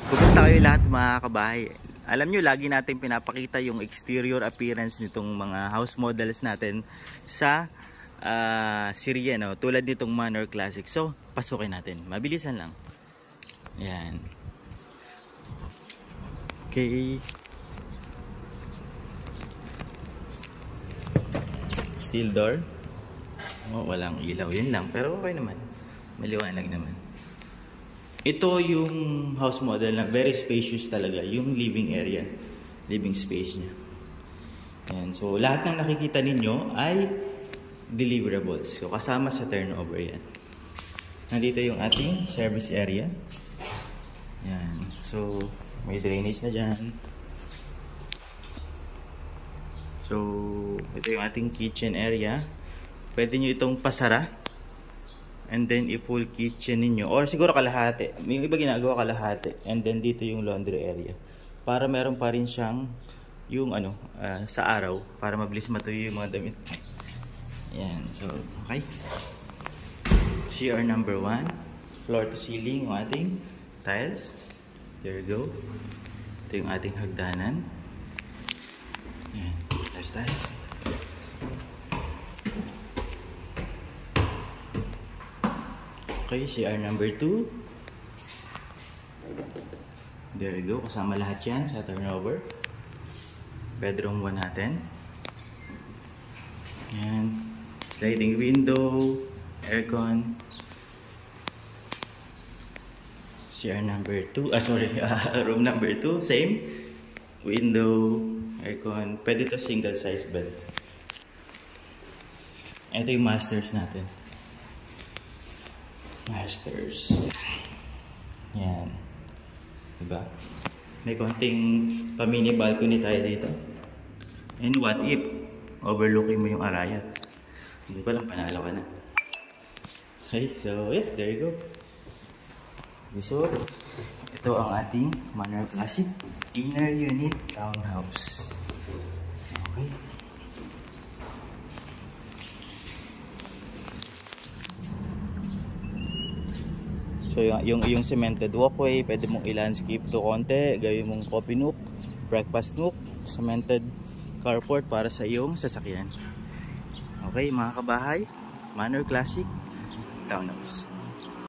Kumusta kayo lahat mga kabahay? Alam nyo, lagi natin pinapakita yung exterior appearance nitong mga house models natin sa Syria, no? Tulad nitong Manor Classic. So, pasukin natin. Mabilisan lang. Yan. Okay. Steel door. Oh, walang ilaw. Yun lang. Pero okay naman. Maliwanag naman. Ito yung house model na very spacious talaga. Yung living area. Living space niya. Yan. So, lahat ng nakikita ninyo ay deliverables. So, kasama sa turnover yan. Nandito yung ating service area. Yan. So, may drainage na dyan. So, ito yung ating kitchen area. Pwede nyo itong pasara. And then, i-full kitchen ninyo. Or siguro kalahati. Yung iba ginagawa kalahati. And then, dito yung laundry area. Para meron pa rin siyang yung sa araw. Para mabilis matuyo yung mga damit. Yan. So, okay. CR number 1. Floor to ceiling yung ating tiles. There you go. Ito yung ating hagdanan. Yan. Tiles. Okay, CR number 2. There you go. Kasama lahat yan sa turnover. Bedroom 1 natin. Yan. Sliding window. Aircon. CR number 2. Room number 2. Same. Window. Aircon. Pwede to single size bed. Ito yung masters natin. Masters. Yan. Diba? May konting pa-mini balcony tayo dito. And what if overlooking mo yung Arayat? Hindi pa lang, panalo ka na. Okay, so yeah, there you go. So, ito ang ating Manor Classic inner unit townhouse. Okay. So yung cemented walkway, pwede mong i-landscape to konti, gawin mong coffee nook, breakfast nook, cemented carport para sa iyong sasakyan. Okay mga kabahay, Manor Classic Townhouse.